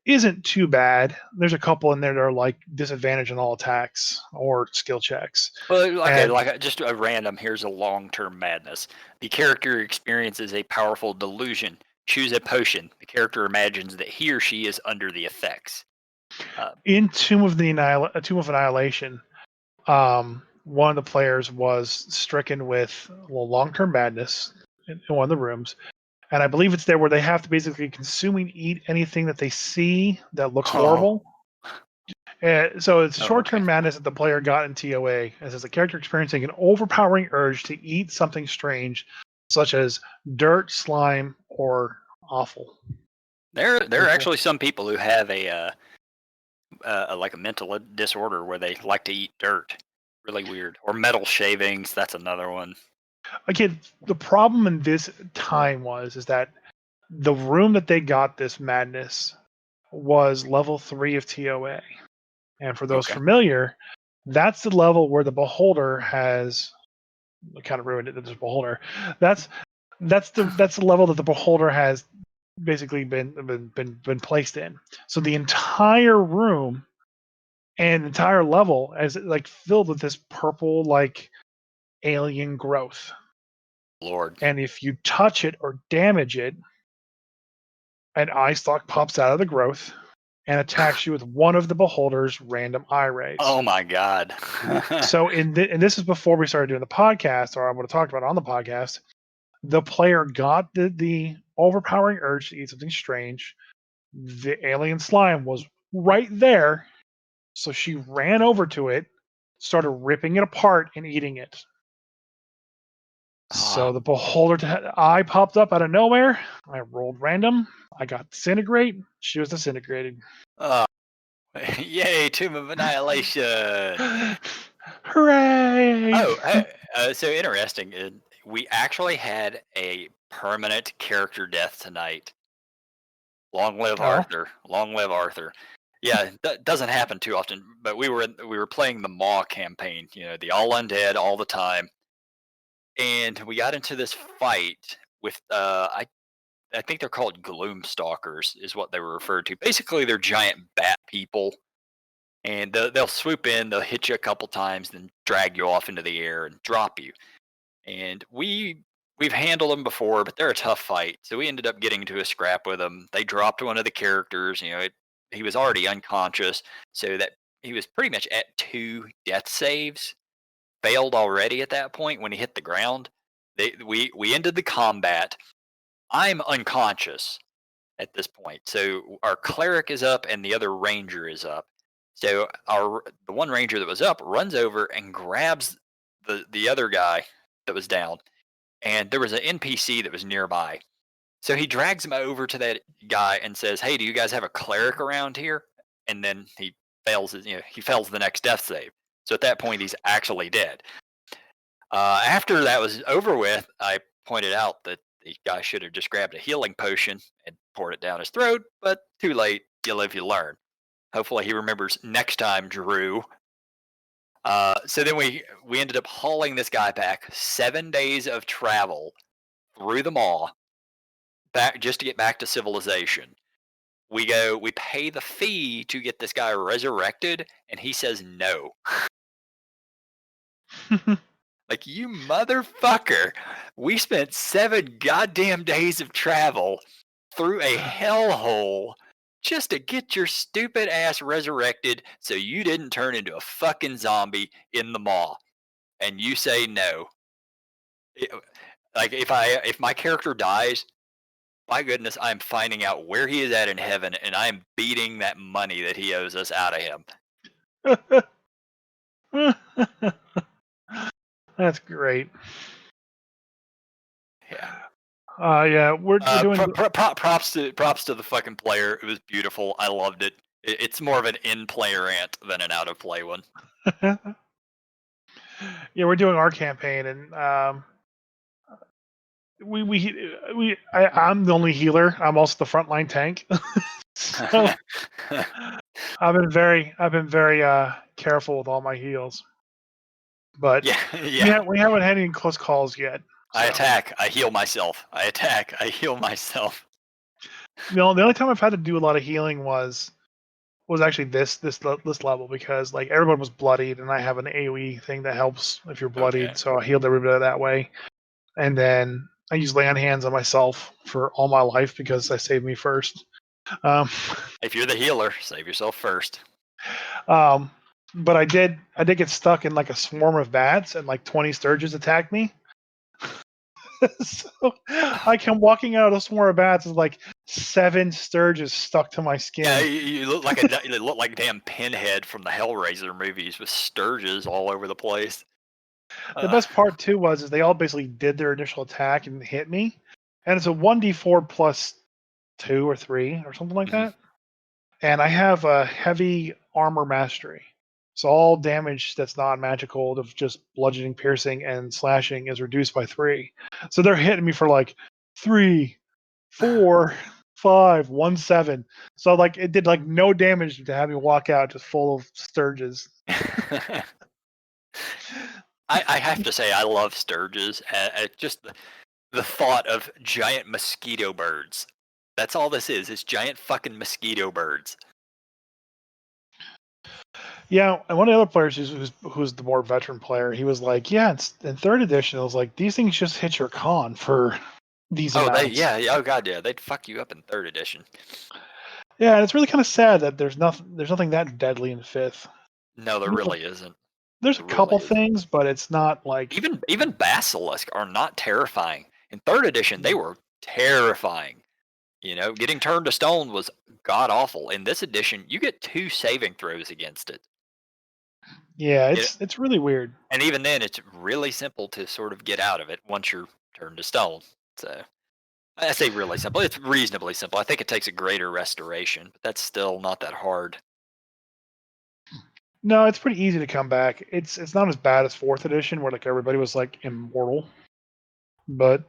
Speaker 2: isn't too bad. There's a couple in there that are like disadvantage on all attacks or skill checks.
Speaker 1: Well, okay, just a random. Here's a long-term madness. The character experiences a powerful delusion. Choose a potion. The character imagines that he or she is under the effects.
Speaker 2: In Tomb of Annihilation, one of the players was stricken with long-term madness in one of the rooms. And I believe it's there where they have to basically consume and eat anything that they see that looks horrible. So it's a short-term madness that the player got in TOA. It says the character experiencing an overpowering urge to eat something strange, such as dirt, slime, or offal.
Speaker 1: There are actually some people who have a mental disorder where they like to eat dirt. Really weird. Or metal shavings. That's another one.
Speaker 2: Again, the problem in this time is that the room that they got this madness was level 3 of TOA. And for those familiar, that's the level where the Beholder has kind of ruined it. There's Beholder. That's the level that the Beholder has basically been placed in. So the entire room and entire level is like filled with this purple like alien growth.
Speaker 1: Lord.
Speaker 2: And if you touch it or damage it, an eye stalk pops out of the growth and attacks you with one of the Beholder's random eye rays.
Speaker 1: Oh my God.
Speaker 2: So and this is before we started doing the podcast, or I would have talked about it on the podcast. The player got the overpowering urge to eat something strange. The alien slime was right there. So she ran over to it, started ripping it apart and eating it. So the beholder eye popped up out of nowhere. I rolled random. I got disintegrate. She was disintegrated.
Speaker 1: Yay, Tomb of Annihilation.
Speaker 2: Hooray!
Speaker 1: So interesting. We actually had a permanent character death tonight. Long live Arthur. Long live Arthur. Yeah, that doesn't happen too often, but we were playing the Maw campaign, the all undead all the time. And we got into this fight with I think they're called gloom stalkers is what they were referred to. Basically, they're giant bat people, and they'll swoop in, they'll hit you a couple times, then drag you off into the air and drop you. And we've handled them before, but they're a tough fight. So we ended up getting into a scrap with them. They dropped one of the characters. He was already unconscious, so that he was pretty much at 2 death saves. Failed already at that point when he hit the ground. We ended the combat. I'm unconscious at this point. So our cleric is up and the other ranger is up. So the one ranger that was up runs over and grabs the other guy that was down. And there was an NPC that was nearby. So he drags him over to that guy and says, "Hey, do you guys have a cleric around here?" And then he fails the next death save. So at that point he's actually dead. After that was over with, I pointed out that the guy should have just grabbed a healing potion and poured it down his throat, but too late. You live, you learn. Hopefully he remembers next time, Drew. So then we ended up hauling this guy back 7 days of travel through the Maw back just to get back to civilization. We pay the fee to get this guy resurrected, and he says no. Like, you motherfucker. We spent 7 goddamn days of travel through a hellhole just to get your stupid ass resurrected so you didn't turn into a fucking zombie in the Maw. And you say no. Like, if my character dies, my goodness, I'm finding out where he is at in heaven, and I'm beating that money that he owes us out of him.
Speaker 2: That's great.
Speaker 1: Yeah.
Speaker 2: Yeah, we're doing.
Speaker 1: Props to the fucking player. It was beautiful. I loved it. It's more of an in-play rant than an out-of-play one.
Speaker 2: Yeah, we're doing our campaign, and I'm the only healer. I'm also the frontline tank. So I've been very careful with all my heals. But
Speaker 1: yeah.
Speaker 2: we haven't had any close calls yet.
Speaker 1: So. I attack. I heal myself. I attack. I heal myself.
Speaker 2: The only time I've had to do a lot of healing was actually this level, because like everyone was bloodied, and I have an AoE thing that helps if you're bloodied. Okay. So I healed everybody that way, and then I use lay on hands on myself for all my life because I saved me first.
Speaker 1: If you're the healer, save yourself first.
Speaker 2: But I did get stuck in like a swarm of bats, and like 20 sturges attacked me. So I come walking out of a swarm of bats with like 7 sturges stuck to my skin.
Speaker 1: Yeah, you look like you look like damn Pinhead from the Hellraiser movies with sturges all over the place.
Speaker 2: The best part too is they all basically did their initial attack and hit me, and it's a 1d4 plus 2 or 3 or something like that. And I have a heavy armor mastery, so all damage that's non-magical of just bludgeoning, piercing, and slashing is reduced by 3. So they're hitting me for like 3, 4, 5, 1, 7. So like it did like no damage to have me walk out just full of sturges.
Speaker 1: I have to say I love sturges. Just the thought of giant mosquito birds. That's all this is. It's giant fucking mosquito birds.
Speaker 2: Yeah, and one of the other players who's the more veteran player, he was like, "Yeah, it's in 3rd edition. I was like, these things just hit your con for these amounts."
Speaker 1: Oh god, yeah, they'd fuck you up in 3rd edition.
Speaker 2: Yeah, and it's really kind of sad that there's nothing that deadly in 5th.
Speaker 1: No, there really isn't.
Speaker 2: There's a couple things, but it's not like
Speaker 1: even basilisk are not terrifying. In 3rd edition, they were terrifying. You know, getting turned to stone was god awful. In this edition, you get 2 saving throws against it.
Speaker 2: Yeah,
Speaker 1: It
Speaker 2: it's really weird.
Speaker 1: and even then, it's really simple to sort of get out of it once you're turned to stone. So, I say really simple, it's reasonably simple. I think it takes a greater restoration, but that's still not that hard.
Speaker 2: No, it's pretty easy to come back. It's not as bad as fourth edition where like everybody was like immortal, but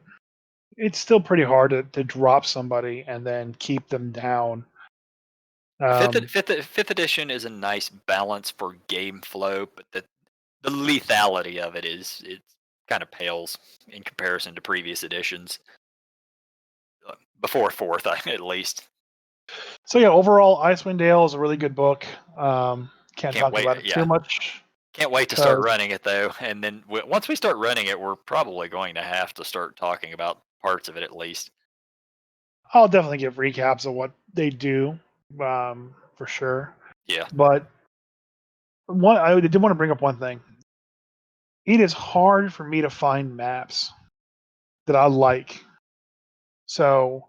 Speaker 2: it's still pretty hard to drop somebody and then keep them down.
Speaker 1: Fifth
Speaker 2: Um,
Speaker 1: fifth edition is a nice balance for game flow, but the lethality of it is it kind of pales in comparison to previous editions. Before fourth, at least.
Speaker 2: so yeah, overall, Icewind Dale is a really good book. Can't
Speaker 1: Can't
Speaker 2: talk
Speaker 1: wait.
Speaker 2: about it too
Speaker 1: Yeah,
Speaker 2: much
Speaker 1: can't wait to start
Speaker 2: because
Speaker 1: running it though. And then once we start running it, we're probably going to have to start talking about parts of it at least.
Speaker 2: I'll definitely give recaps of what they do, for sure.
Speaker 1: Yeah.
Speaker 2: But I did want to bring up one thing. It is hard for me to find maps that I like. So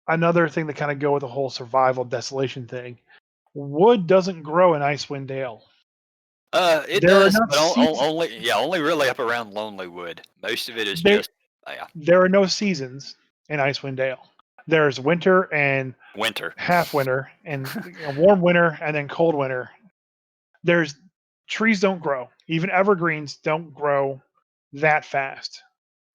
Speaker 2: another thing to kind of go with the whole survival desolation thing. Wood doesn't grow in Icewind Dale.
Speaker 1: It
Speaker 2: There are
Speaker 1: does,
Speaker 2: enough
Speaker 1: but
Speaker 2: seasons.
Speaker 1: only really up around Lonely Wood. Most of it is
Speaker 2: There
Speaker 1: just yeah,
Speaker 2: there are no seasons in Icewind Dale. There's winter and
Speaker 1: winter.
Speaker 2: half winter and a warm winter and then cold winter. There's trees don't grow. Even evergreens don't grow that fast.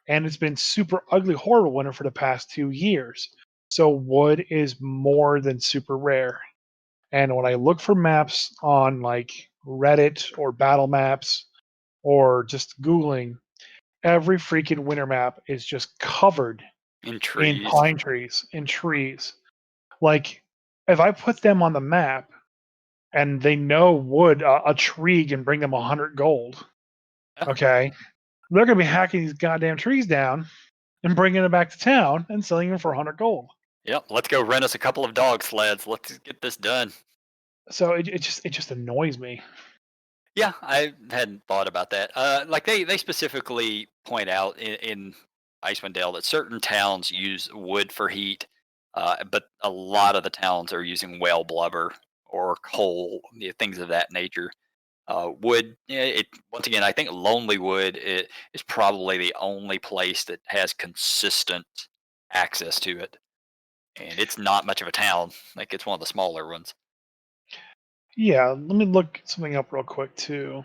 Speaker 2: And it's been super ugly, horrible winter for the past 2 years. So wood is more than super rare. And when I look for maps on like Reddit or battle maps or just Googling, every freaking winter map is just covered
Speaker 1: In
Speaker 2: in
Speaker 1: trees.
Speaker 2: pine trees, in trees. Like if I put them on the map and they know wood, a tree can bring them 100 gold.
Speaker 1: Yeah.
Speaker 2: Okay. They're going to be hacking these goddamn trees down and bringing them back to town and selling them for 100 gold.
Speaker 1: Yep. Let's go rent us a couple of dog sleds. Let's get this done.
Speaker 2: So it just annoys me.
Speaker 1: Yeah, I hadn't thought about that. Like they specifically point out in Icewind Dale that certain towns use wood for heat, but a lot of the towns are using whale blubber or coal, things of that nature. Wood, yeah, it once again, I think Lonely Wood is probably the only place that has consistent access to it, and it's not much of a town. Like it's one of the smaller ones.
Speaker 2: Yeah, let me look something up real quick too.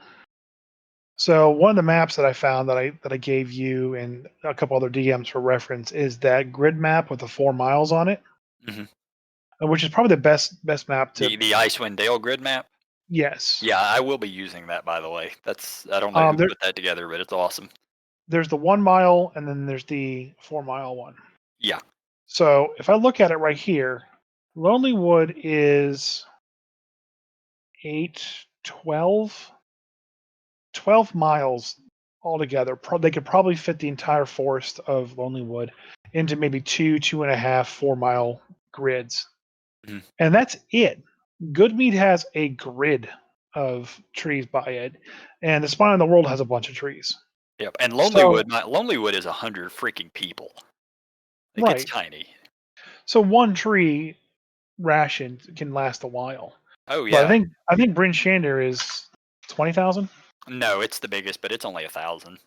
Speaker 2: So one of the maps that I found that I gave you and a couple other DMs for reference is that grid map with the 4 miles on it,
Speaker 1: Hmm.
Speaker 2: which is probably the best map to.
Speaker 1: The Icewind Dale grid map.
Speaker 2: Yes.
Speaker 1: Yeah, I will be using that, by the way. I don't know who
Speaker 2: There
Speaker 1: put that together, but it's awesome.
Speaker 2: there's the 1 mile and then there's the 4 mile one.
Speaker 1: Yeah.
Speaker 2: So if I look at it right here, Lonely Wood is 8, 12, 12 miles altogether. They could probably fit the entire forest of Lonely Wood into maybe 2.5, 4 mile grids.
Speaker 1: Mhm.
Speaker 2: And that's it. Goodmead has a grid of trees by it, and the Spine of the World has a bunch of trees.
Speaker 1: Yep. And
Speaker 2: So,
Speaker 1: Lonely Wood is 100 freaking people. Like it's
Speaker 2: right.
Speaker 1: tiny.
Speaker 2: So one tree ration can last a while.
Speaker 1: Oh
Speaker 2: But
Speaker 1: yeah.
Speaker 2: I think Bryn Shander is 20,000.
Speaker 1: No, it's the biggest, but it's only 1,000.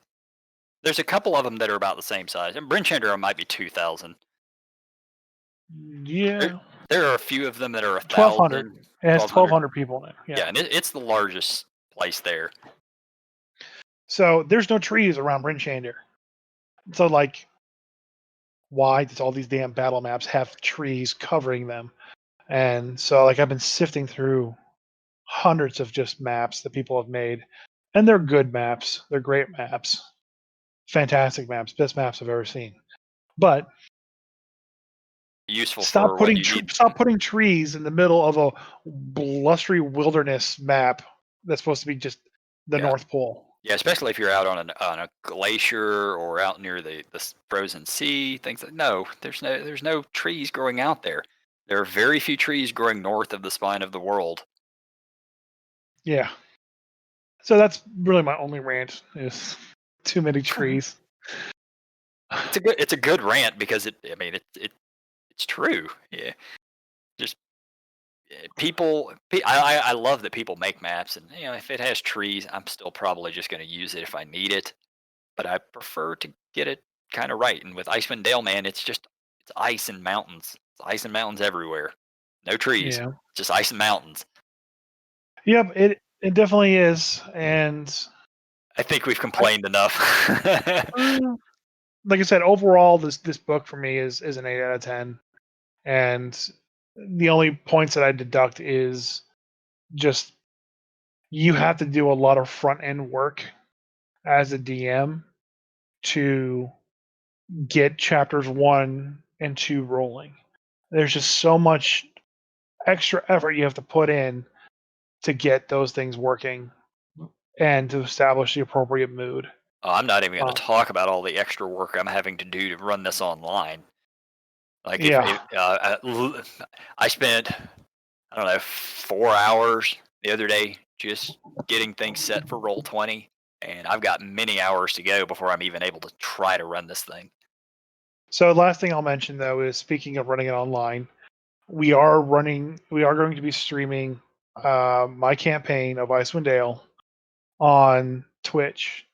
Speaker 1: There's a couple of them that are about the same size, and Brinchandra might be 2,000. There,
Speaker 2: Yeah,
Speaker 1: there are a few of them that are
Speaker 2: 1,200.
Speaker 1: 1,000,
Speaker 2: It has
Speaker 1: 1,200.
Speaker 2: 1,200 people in it.
Speaker 1: Yeah,
Speaker 2: Yeah.
Speaker 1: and it's the largest place there.
Speaker 2: So there's no trees around Bryn Shander. So like, why does all these damn battle maps have trees covering them? And so like I've been sifting through hundreds of just maps that people have made, and they're good maps. They're great maps, fantastic maps, best maps I've ever seen. But
Speaker 1: Useful for what you need.
Speaker 2: stop putting trees in the middle of a blustery wilderness map that's supposed to be just the
Speaker 1: Yeah.
Speaker 2: North Pole.
Speaker 1: Yeah, especially if you're out on a glacier or out near the frozen sea, things like no, there's no trees growing out there. There are very few trees growing north of the spine of the world.
Speaker 2: Yeah. So that's really my only rant is too many trees.
Speaker 1: It's a good rant because it's It's true. Yeah. Just people. I love that people make maps, and if it has trees, I'm still probably just going to use it if I need it. But I prefer to get it kind of right. And with Icewind Dale, man, it's ice and mountains. It's ice and mountains everywhere. No trees,
Speaker 2: Yeah.
Speaker 1: just ice and mountains.
Speaker 2: Yep. It definitely is, and
Speaker 1: I think we've complained enough.
Speaker 2: uh, like I said, overall, this book for me is an 8 out of 10, and the only points that I deduct is just you have to do a lot of front end work as a DM to get chapters 1 and 2 rolling. There's just so much extra effort you have to put in to get those things working and to establish the appropriate mood.
Speaker 1: Oh, I'm not even going to
Speaker 2: Um,
Speaker 1: talk about all the extra work I'm having to do to run this online. Like
Speaker 2: yeah.
Speaker 1: I spent, I don't know, 4 hours the other day just getting things set for Roll20, and I've got many hours to go before I'm even able to try to run this thing.
Speaker 2: So last thing I'll mention though is, speaking of running it online, we are going to be streaming my campaign of Icewind Dale on Twitch.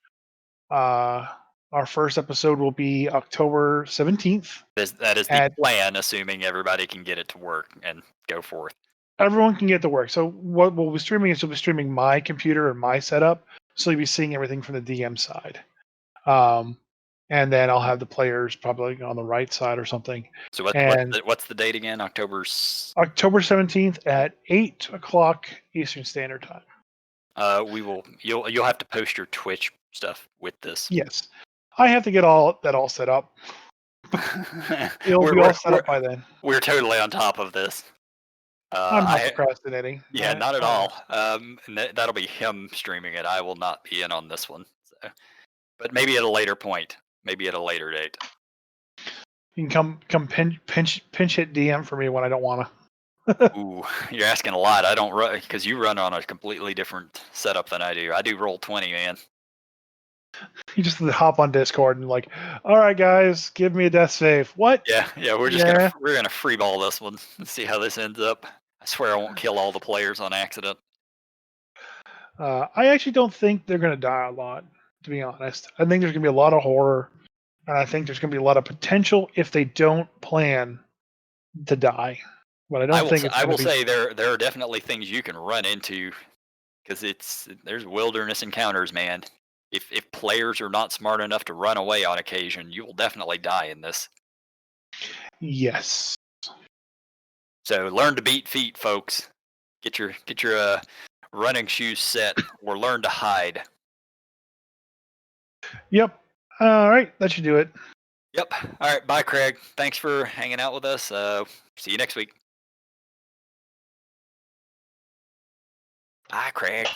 Speaker 2: Our first episode will be October 17th.
Speaker 1: That is the
Speaker 2: At
Speaker 1: plan, assuming everybody can get it to work and go forth.
Speaker 2: Everyone can get to work. So what we'll be streaming is, we'll be streaming my computer and my setup, so you'll be seeing everything from the DM side. And then I'll have the players probably on the right side or something.
Speaker 1: So
Speaker 2: And
Speaker 1: what's the date again? October
Speaker 2: 17th at 8 o'clock Eastern Standard Time.
Speaker 1: You'll have to post your Twitch stuff with this.
Speaker 2: Yes, I have to get all set up. It'll be all set up by then.
Speaker 1: We're totally on top of this.
Speaker 2: I'm not procrastinating.
Speaker 1: Yeah, not at all. And that'll be him streaming it. I will not be in on this one. So. But maybe at a later point. Maybe at a later date.
Speaker 2: You can come pinch hit DM for me when I don't want to.
Speaker 1: Ooh, you're asking a lot. I don't run, because you run on a completely different setup than I do. I do Roll20, man.
Speaker 2: You just hop on Discord and like, all right, guys, give me a death save. What?
Speaker 1: Yeah. We're gonna freeball this one and see how this ends up. I swear I won't kill all the players on accident.
Speaker 2: I actually don't think they're going to die a lot, to be honest. I think there's going to be a lot of horror, and I think there's going to be a lot of potential if they don't plan to die. But I don't think it's.
Speaker 1: I will say there are definitely things you can run into, because there's wilderness encounters, man. If players are not smart enough to run away on occasion, you will definitely die in this.
Speaker 2: Yes.
Speaker 1: So learn to beat feet, folks. Get your running shoes set, or learn to hide.
Speaker 2: Yep. All right, that should do it.
Speaker 1: Yep. All right. Bye, Craig. Thanks for hanging out with us. See you next week. Bye, Craig.